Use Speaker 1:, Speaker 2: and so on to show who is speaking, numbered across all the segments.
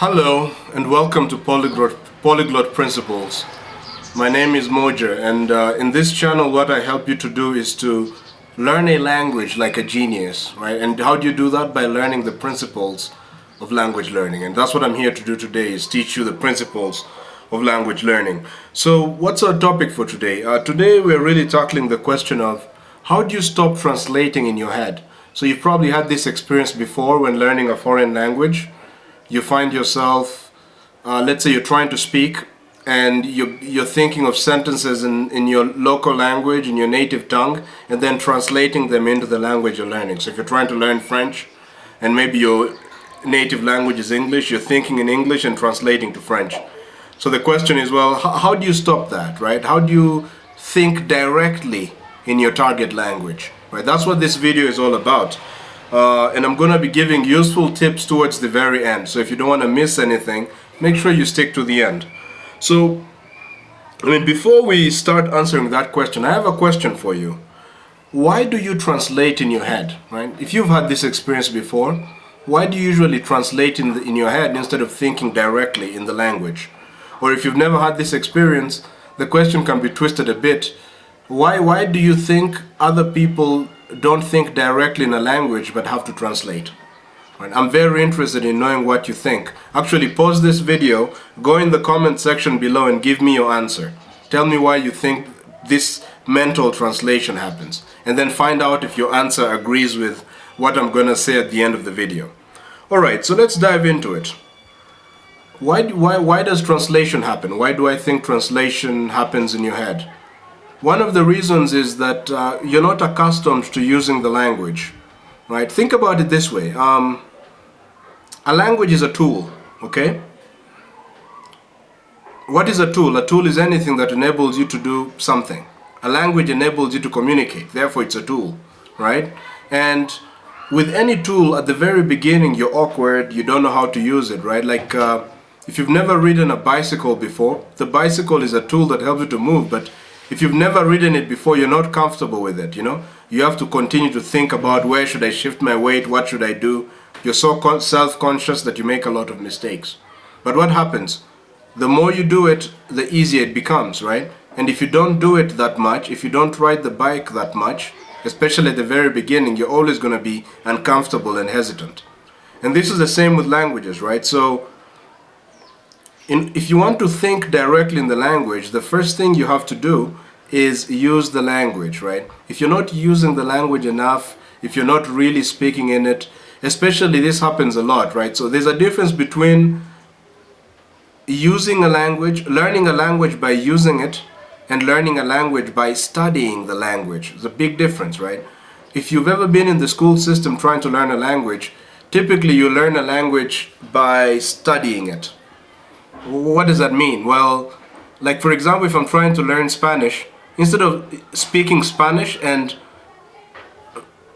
Speaker 1: Hello and welcome to Polyglot Principles. My name is Modja, and in this channel what I help you to do is to learn a language like a genius, right? And how do you do that? By learning the principles of language learning. And that's what I'm here to do today, is teach you the principles of language learning. So what's our topic for today? Today we're really tackling the question of how do you stop translating in your head? So you've probably had this experience before when learning a foreign language. You find yourself, let's say you're trying to speak and you're thinking of sentences in your local language, in your native tongue, and then translating them into the language you're learning. So if you're trying to learn French and maybe your native language is English, you're thinking in English and translating to French. So the question is, well, how do you stop that, right? How do you think directly in your target language, right? That's what this video is all about. And I'm going to be giving useful tips towards the very end. So if you don't want to miss anything, make sure you stick to the end. So, before we start answering that question, I have a question for you. Why do you translate in your head, right? If you've had this experience before, why do you usually translate in your head instead of thinking directly in the language? Or if you've never had this experience, the question can be twisted a bit. Why do you think other people don't think directly in a language but have to translate? Right? I'm very interested in knowing what you think. Actually, pause this video, go in the comment section below and give me your answer. Tell me why you think this mental translation happens, and then find out if your answer agrees with what I'm going to say at the end of the video. Alright, so let's dive into it. Why does translation happen? Why do I think translation happens in your head? One of the reasons is that you're not accustomed to using the language, right? Think about it this way. A language is a tool, okay? What is a tool? A tool is anything that enables you to do something. A language enables you to communicate, therefore it's a tool, right? And with any tool, at the very beginning, you're awkward, you don't know how to use it, right? Like if you've never ridden a bicycle before, the bicycle is a tool that helps you to move, but if you've never ridden it before, you're not comfortable with it, you know? You have to continue to think about where should I shift my weight, what should I do? You're so self-conscious that you make a lot of mistakes. But what happens? The more you do it, the easier it becomes, right? And if you don't do it that much, if you don't ride the bike that much, especially at the very beginning, you're always going to be uncomfortable and hesitant. And this is the same with languages, right? So if you want to think directly in the language, the first thing you have to do is use the language, right? If you're not using the language enough, if you're not really speaking in it, especially this happens a lot, right? So there's a difference between using a language, learning a language by using it, and learning a language by studying the language. There's a big difference, right? If you've ever been in the school system trying to learn a language, typically you learn a language by studying it. What does that mean? Well, like for example, if I'm trying to learn Spanish, instead of speaking Spanish and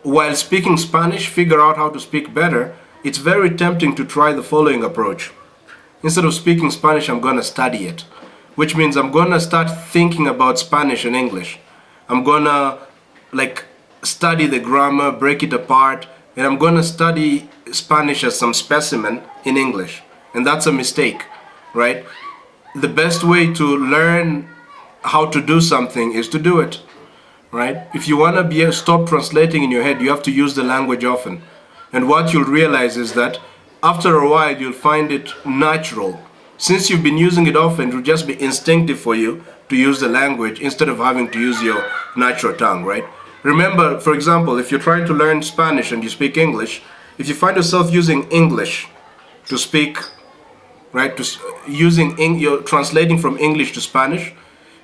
Speaker 1: while speaking Spanish figure out how to speak better, it's very tempting to try the following approach. Instead of speaking Spanish, I'm going to study it, which means I'm going to start thinking about Spanish and English. I'm going to study the grammar, break it apart, and I'm going to study Spanish as some specimen in English. And that's a mistake. Right? The best way to learn how to do something is to do it, right? If you want to stop translating in your head, you have to use the language often. And what you'll realize is that after a while, you'll find it natural. Since you've been using it often, it'll just be instinctive for you to use the language instead of having to use your natural tongue, right? Remember, for example, if you're trying to learn Spanish and you speak English, if you find yourself using English to speak, right, you're translating from English to Spanish.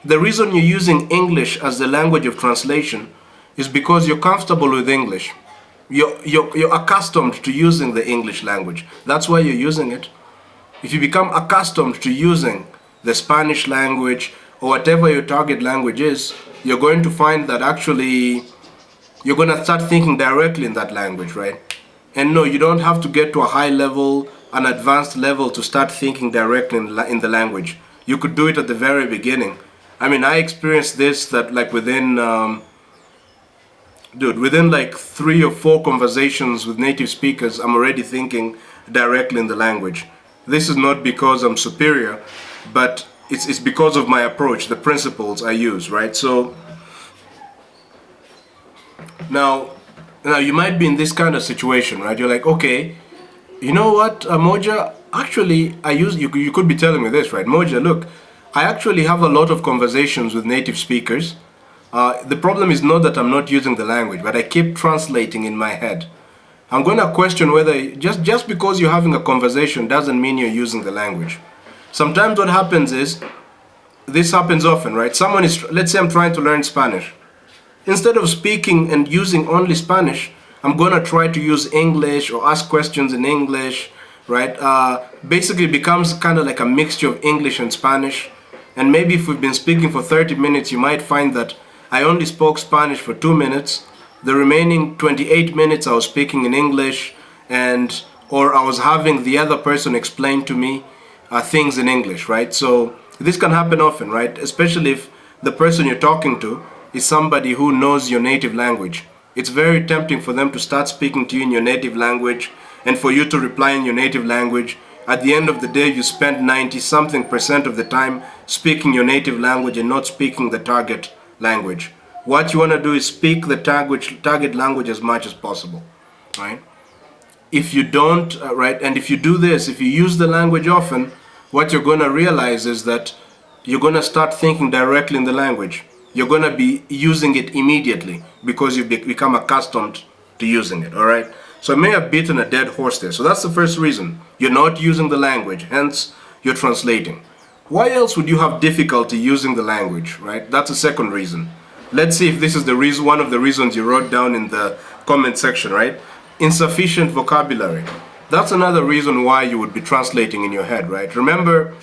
Speaker 1: The reason you're using English as the language of translation is because you're comfortable with English. You're accustomed to using the English language. That's why you're using it. If you become accustomed to using the Spanish language or whatever your target language is, you're going to find that actually you're going to start thinking directly in that language, right? And no, you don't have to get to a high level, an advanced level to start thinking directly in the language. You could do it at the very beginning. I experienced this that within like 3 or 4 conversations with native speakers, I'm already thinking directly in the language. This is not because I'm superior, but it's because of my approach, the principles I use, right? So now you might be in this kind of situation, right? You're like, okay, you know what, Modja, actually, you could be telling me this, right? Modja, look, I actually have a lot of conversations with native speakers. The problem is not that I'm not using the language, but I keep translating in my head. I'm going to question whether just because you're having a conversation doesn't mean you're using the language. Sometimes what happens is, this happens often, right? Let's say I'm trying to learn Spanish. Instead of speaking and using only Spanish, I'm going to try to use English or ask questions in English, right? Basically it becomes kind of like a mixture of English and Spanish. And maybe if we've been speaking for 30 minutes, you might find that I only spoke Spanish for 2 minutes. The remaining 28 minutes I was speaking in English, or I was having the other person explain to me things in English, right? So this can happen often, right? Especially if the person you're talking to is somebody who knows your native language. It's very tempting for them to start speaking to you in your native language and for you to reply in your native language. At the end of the day, you spend 90-something% of the time speaking your native language and not speaking the target language. What you want to do is speak the target language as much as possible, right? If you don't, right, and if you do this, if you use the language often, what you're going to realize is that you're going to start thinking directly in the language. You're going to be using it immediately because you've become accustomed to using it, all right? So I may have beaten a dead horse there. So that's the first reason. You're not using the language, hence you're translating. Why else would you have difficulty using the language, right? That's the second reason. Let's see if this is the reason, one of the reasons you wrote down in the comment section, right? Insufficient vocabulary. That's another reason why you would be translating in your head, right? Remember,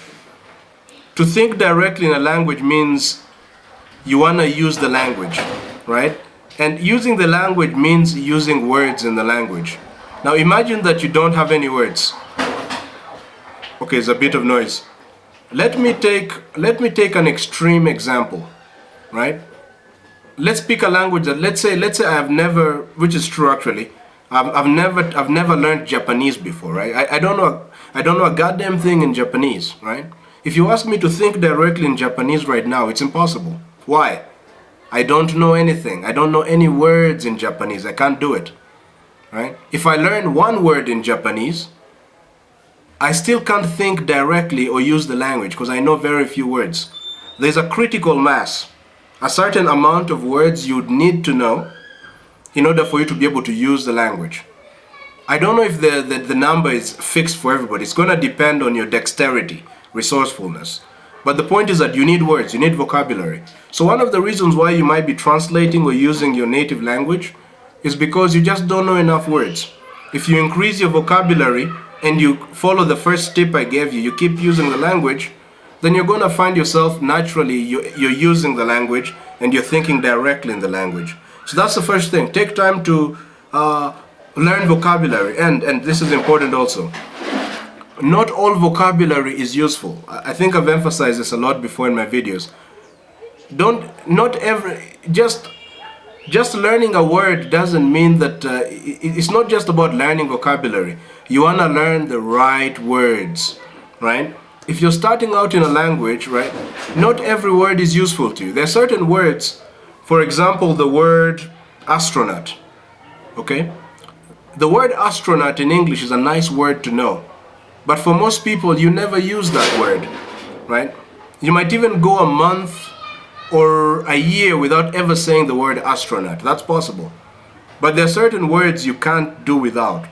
Speaker 1: to think directly in a language means you want to use the language, right? And using the language means using words in the language. Now imagine that you don't have any words. Okay, it's a bit of noise. Let me take an extreme example, right? Let's pick a language that let's say I have never, which is true actually, I've never learned Japanese before, right? I don't know a goddamn thing in Japanese, right? If you ask me to think directly in Japanese right now, it's impossible. Why? I don't know anything. I don't know any words in Japanese. I can't do it, right? If I learn one word in Japanese, I still can't think directly or use the language because I know very few words. There's a critical mass, a certain amount of words you'd need to know in order for you to be able to use the language. I don't know if the number is fixed for everybody. It's going to depend on your dexterity, resourcefulness. But the point is that you need words, you need vocabulary. So one of the reasons why you might be translating or using your native language is because you just don't know enough words. If you increase your vocabulary and you follow the first tip I gave you, you keep using the language, then you're going to find yourself naturally, you're using the language and you're thinking directly in the language. So that's the first thing. Take time to learn vocabulary. And this is important also. Not all vocabulary is useful. I think I've emphasized this a lot before in my videos. Just learning a word doesn't mean that it's not just about learning vocabulary. You want to learn the right words, right? If you're starting out in a language, right, not every word is useful to you. There are certain words, for example, the word astronaut, okay? The word astronaut in English is a nice word to know. But for most people, you never use that word, right? You might even go a month or a year without ever saying the word astronaut. That's possible. But there are certain words you can't do without.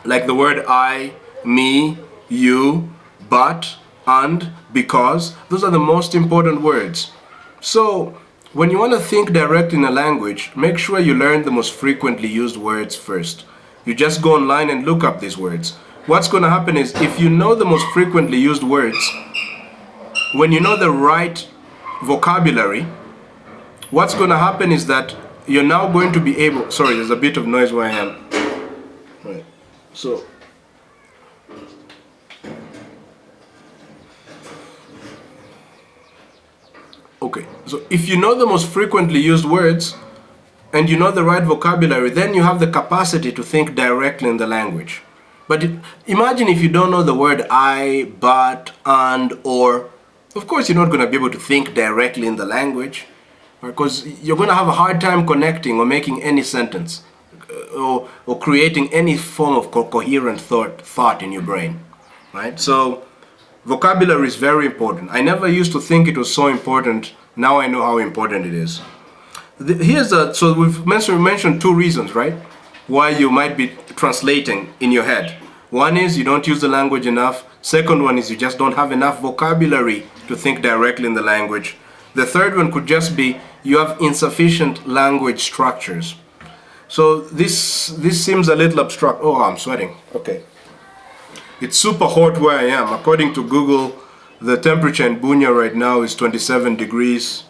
Speaker 1: Like the word I, me, you, but, and, because. Those are the most important words. So when you want to think directly in a language, make sure you learn the most frequently used words first. You just go online and look up these words. What's going to happen is if you know the most frequently used words, when you know the right vocabulary, what's going to happen is that you're now going to be able, sorry, there's a bit of noise where I am. Right. So, okay, so if you know the most frequently used words and you know the right vocabulary, then you have the capacity to think directly in the language. But imagine if you don't know the word I, but, and, or. Of course, you're not going to be able to think directly in the language, because you're going to have a hard time connecting or making any sentence, or creating any form of coherent thought in your brain, right? So vocabulary is very important. I never used to think it was so important. Now I know how important it is. So we've mentioned two reasons, right? Why you might be translating in your head. One is you don't use the language enough. Second one is you just don't have enough vocabulary to think directly in the language. The third one could just be you have insufficient language structures. So this seems a little abstract. Oh, I'm sweating. Okay. It's super hot where I am. According to Google, the temperature in Bunya right now is 27 degrees,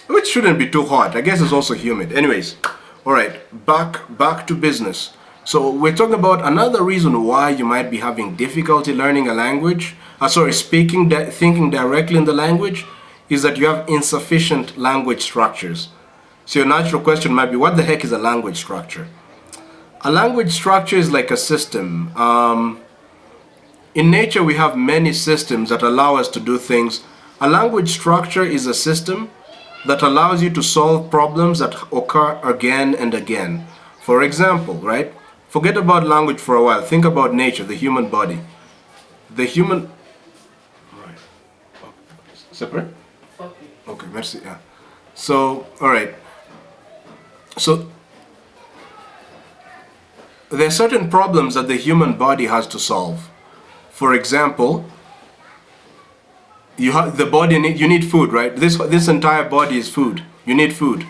Speaker 1: which shouldn't be too hot. I guess it's also humid. Anyways, all right, back to business. So we're talking about another reason why you might be having difficulty learning a language, thinking directly in the language, is that you have insufficient language structures. So your natural question might be, what the heck is a language structure? A language structure is like a system. In nature, we have many systems that allow us to do things. A language structure is a system that allows you to solve problems that occur again and again. For example, right? Forget about language for a while. Think about nature, the human body. The human... Right. Separate? Okay, merci. Yeah. So, all right. So, there are certain problems that the human body has to solve. For example, you need food, right? This entire body is food. You need food.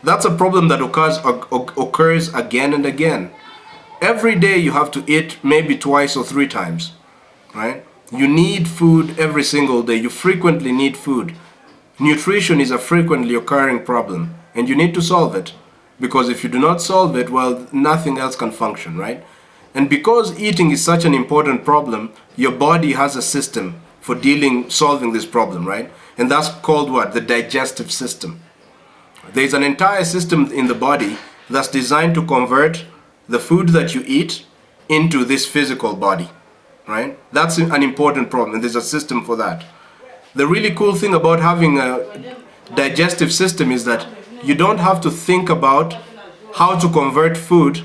Speaker 1: That's a problem that occurs again and again. Every day you have to eat maybe twice or three times, right? You need food every single day. You frequently need food. Nutrition is a frequently occurring problem, and you need to solve it, because if you do not solve it, well, nothing else can function, right? And because eating is such an important problem, your body has a system for solving this problem, right? And that's called what? The digestive system. There's an entire system in the body that's designed to convert the food that you eat into this physical body, right? That's an important problem, and there's a system for that. The really cool thing about having a digestive system is that you don't have to think about how to convert food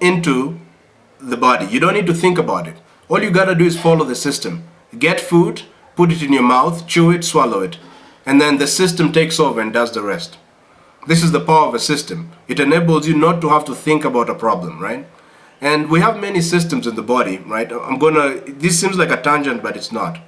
Speaker 1: into the body. You don't need to think about it. All you gotta do is follow the system. Get food, put it in your mouth, chew it, swallow it, and then the system takes over and does the rest. This is the power of a system. It enables you not to have to think about a problem, right? And we have many systems in the body, right? This seems like a tangent, but it's not.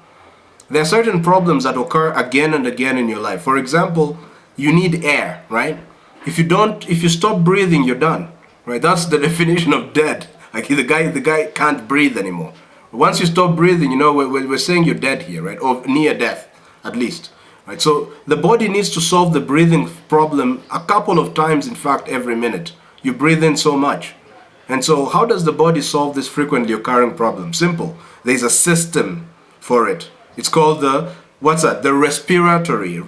Speaker 1: There are certain problems that occur again and again in your life. For example, you need air, right? If you stop breathing, you're done, right? That's the definition of dead. Like the guy can't breathe anymore. Once you stop breathing, we're saying you're dead here, right? Or near death, at least. Right, so the body needs to solve the breathing problem a couple of times, in fact, every minute. You breathe in so much. And so how does the body solve this frequently occurring problem? Simple. There's a system for it. It's called the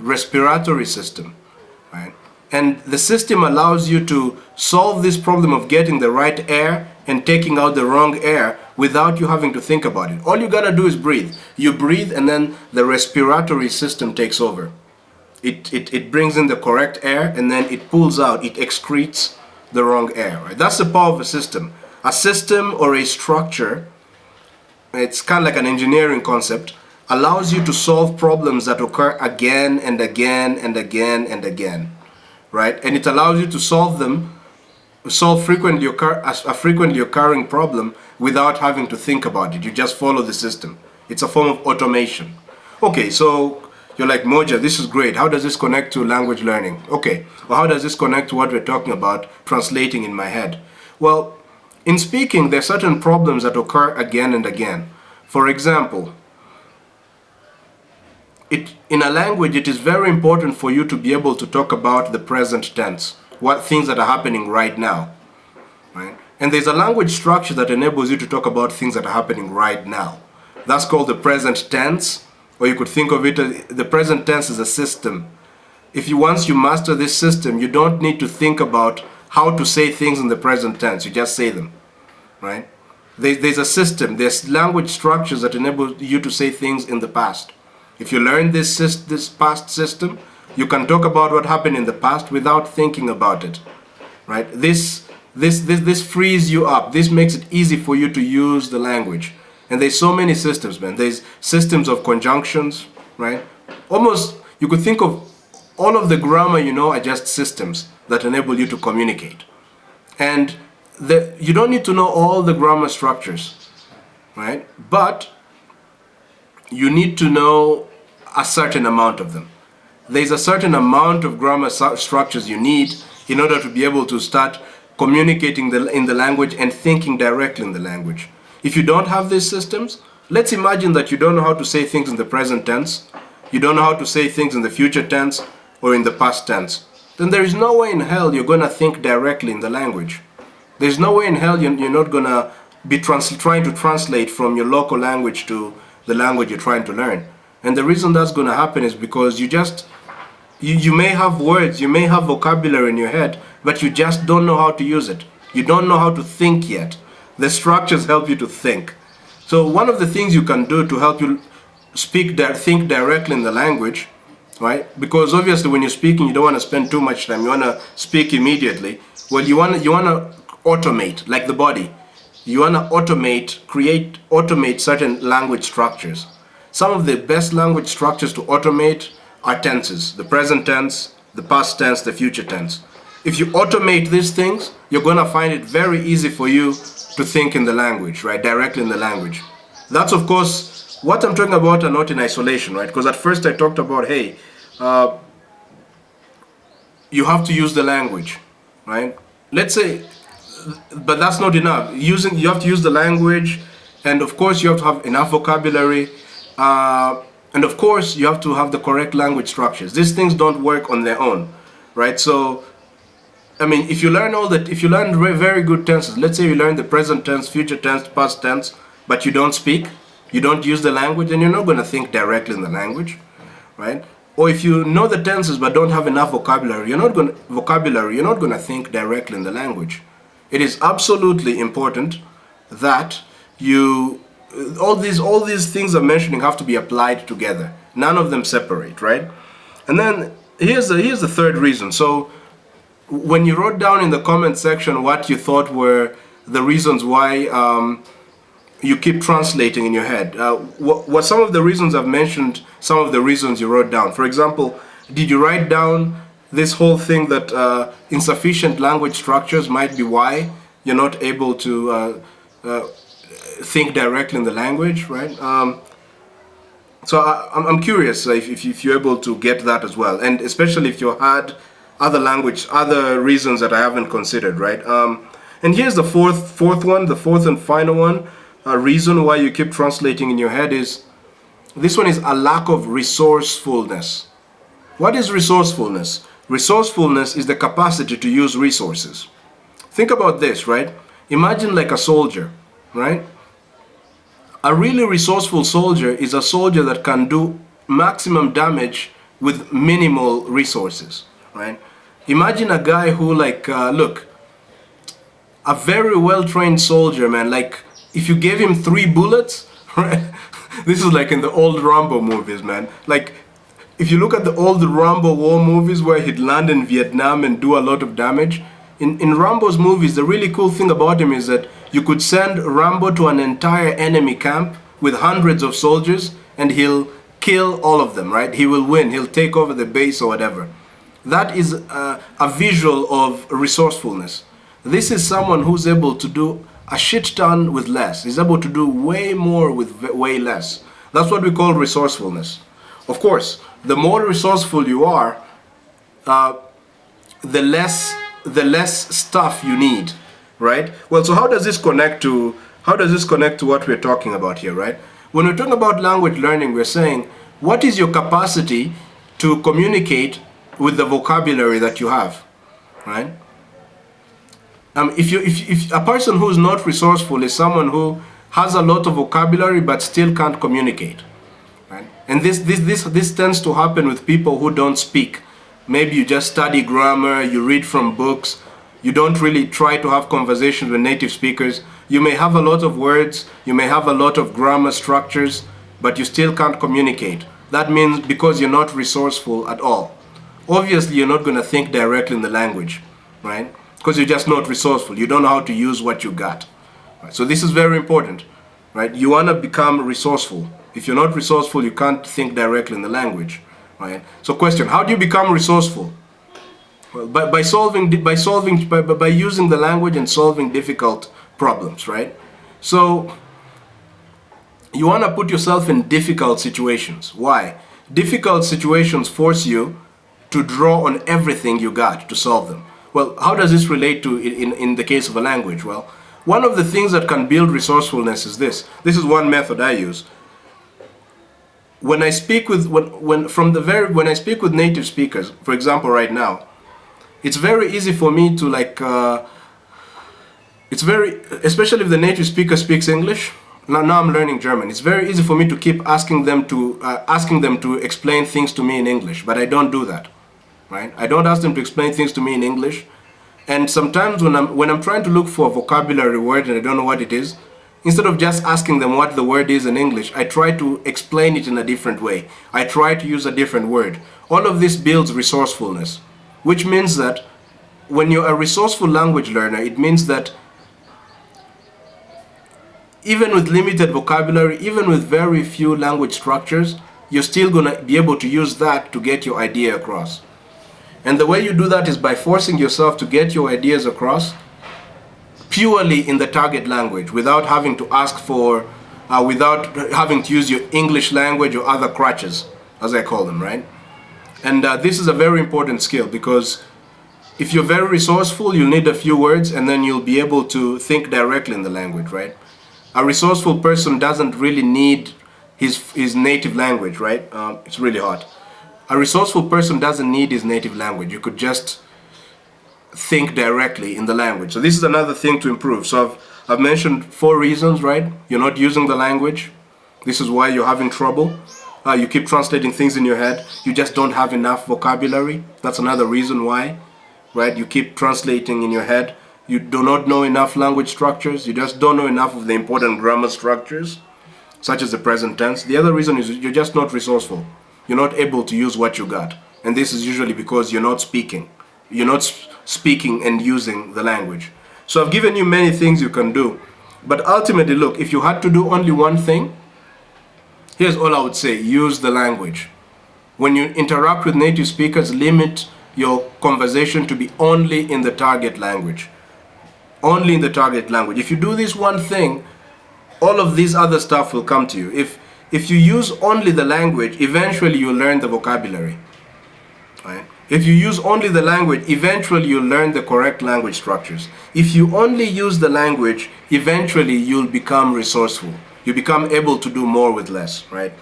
Speaker 1: respiratory system. Right? And the system allows you to solve this problem of getting the right air and taking out the wrong air without you having to think about it. All you gotta do is breathe. You breathe, and then the respiratory system takes over. It brings in the correct air, and then it pulls out, it excretes the wrong air. Right? That's the power of a system. A system or a structure, it's kind of like an engineering concept, allows you to solve problems that occur again and again and again and again. Right? And it allows you to solve a frequently occurring problem without having to think about it. You just follow the system. It's a form of automation. Okay, so you're like, Modja, this is great. How does this connect to language learning? Okay, well, how does this connect to what we're talking about, translating in my head? Well, in speaking, there are certain problems that occur again and again. For example, in a language, it is very important for you to be able to talk about the present tense, what things that are happening right now, right? And there's a language structure that enables you to talk about things that are happening right now. That's called the present tense, or you could think of it as the present tense as a system. Once you master this system, you don't need to think about how to say things in the present tense. You just say them, right? There's a system. There's language structures that enable you to say things in the past. If you learn this past system, you can talk about what happened in the past without thinking about it, right? This frees you up. This makes it easy for you to use the language. And there's so many systems, man. There's systems of conjunctions, right? Almost, you could think of all of the grammar you know are just systems that enable you to communicate. And you don't need to know all the grammar structures, right? But you need to know a certain amount of them. There's a certain amount of grammar structures you need in order to be able to start communicating in the language and thinking directly in the language. If you don't have these systems, let's imagine that you don't know how to say things in the present tense, you don't know how to say things in the future tense or in the past tense, then there is no way in hell you're going to think directly in the language. There's no way in hell you're not going to be trying to translate from your local language to the language you're trying to learn. And the reason that's going to happen is because you may have words, you may have vocabulary in your head, but you just don't know how to use it. You don't know how to think yet. The structures help you to think. So one of the things you can do to help you think directly in the language, right? Because obviously when you're speaking, you don't want to spend too much time. You want to speak immediately. Well, you want to automate, like the body. You want to automate certain language structures. Some of the best language structures to automate are tenses: the present tense, the past tense, the future tense. If you automate these things, you're going to find it very easy for you to think in the language, right? Directly in the language. That's, of course, what I'm talking about are not in isolation, right? Because at first I talked about, hey, you have to use the language, right? Let's say, but that's not enough. You have to use the language, and of course you have to have enough vocabulary, and of course you have to have the correct language structures. These things don't work on their own, right? So, I mean, if you learn very good tenses, let's say you learn the present tense, future tense, past tense, but you don't speak, you don't use the language, then you're not going to think directly in the language, right? Or if you know the tenses but don't have enough vocabulary, you're not going to think directly in the language. It is absolutely important that all these things I'm mentioning have to be applied together. None of them separate, right? And then here's the third reason. So when you wrote down in the comment section what you thought were the reasons why you keep translating in your head, what some of the reasons I've mentioned, some of the reasons you wrote down. For example, did you write down this whole thing that insufficient language structures might be why you're not able to think directly in the language, right? So I'm curious if you're able to get that as well, and especially if you had other reasons that I haven't considered, right? And here's the fourth and final one. A reason why you keep translating in your head is, this one is a lack of resourcefulness. What is resourcefulness? Resourcefulness is the capacity to use resources. Think about this, right? Imagine like a soldier, right? A really resourceful soldier is a soldier that can do maximum damage with minimal resources, right? Imagine a guy who look, a very well-trained soldier, man, like if you gave him 3 bullets, right? This is like in the old Rambo movies, man. Like if you look at the old Rambo war movies where he'd land in Vietnam and do a lot of damage, in Rambo's movies, the really cool thing about him is that you could send Rambo to an entire enemy camp with hundreds of soldiers and he'll kill all of them, right? He will win, he'll take over the base or whatever. That is a visual of resourcefulness. This is someone who's able to do a shit ton with less. He's able to do way more with way less. That's what we call resourcefulness. Of course, the more resourceful you are, the less stuff you need, right? Well, so how does this connect to what we're talking about here, right? When we're talking about language learning, we're saying, what is your capacity to communicate with the vocabulary that you have, right? If a person who's not resourceful is someone who has a lot of vocabulary but still can't communicate, right? And this tends to happen with people who don't speak. Maybe you just study grammar, you read from books, You don't really try to have conversations with native speakers. You may have a lot of words, you may have a lot of grammar structures, but you still can't communicate. That means because you're not resourceful at all. Obviously, you're not going to think directly in the language, right? Because you're just not resourceful. You don't know how to use what you got. Right? So this is very important, right? You want to become resourceful. If you're not resourceful, you can't think directly in the language, right? So question, how do you become resourceful? Well, by using the language and solving difficult problems, right? So you want to put yourself in difficult situations. Why? Difficult situations force you to draw on everything you got to solve them. Well, how does this relate to in the case of a language? Well, one of the things that can build resourcefulness is this. This is one method I use. When I speak with when I speak with native speakers, for example, right now, it's very easy for me to especially if the native speaker speaks English. Now I'm learning German. It's very easy for me to keep asking them to explain things to me in English, but I don't do that, right? I don't ask them to explain things to me in English, and sometimes when I'm trying to look for a vocabulary word and I don't know what it is, instead of just asking them what the word is in English, I try to explain it in a different way. I try to use a different word. All of this builds resourcefulness, which means that when you're a resourceful language learner, it means that even with limited vocabulary, even with very few language structures, you're still going to be able to use that to get your idea across. And the way you do that is by forcing yourself to get your ideas across purely in the target language, without having to ask for, without having to use your English language or other crutches, as I call them, right? And this is a very important skill, because if you're very resourceful, you'll need a few words and then you'll be able to think directly in the language, right? A resourceful person doesn't really need his native language, right? It's really hot. A resourceful person doesn't need his native language. You could just think directly in the language. So this is another thing to improve. So I've mentioned 4 reasons, right? You're not using the language. This is why you're having trouble. You keep translating things in your head. You just don't have enough vocabulary. That's another reason why, right? You keep translating in your head. You do not know enough language structures. You just don't know enough of the important grammar structures, such as the present tense. The other reason is you're just not resourceful. You're not able to use what you got. And this is usually because you're not speaking. You're not speaking and using the language. So I've given you many things you can do. But ultimately, look, if you had to do only one thing, here's all I would say: use the language. When you interact with native speakers, limit your conversation to be only in the target language. Only in the target language. If you do this one thing, all of this other stuff will come to you. If you use only the language, eventually you'll learn the vocabulary. Right? If you use only the language, eventually you'll learn the correct language structures. If you only use the language, eventually you'll become resourceful. You become able to do more with less, right?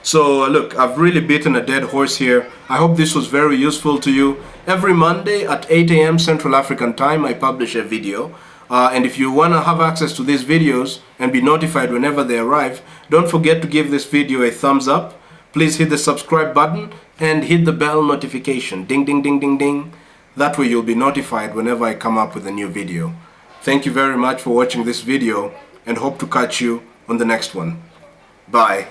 Speaker 1: So look, I've really beaten a dead horse here. I hope this was very useful to you. Every Monday at 8 a.m. Central African time, I publish a video. And if you want to have access to these videos and be notified whenever they arrive, don't forget to give this video a thumbs up. Please hit the subscribe button and hit the bell notification. Ding, ding, ding, ding, ding. That way you'll be notified whenever I come up with a new video. Thank you very much for watching this video and hope to catch you on the next one. Bye.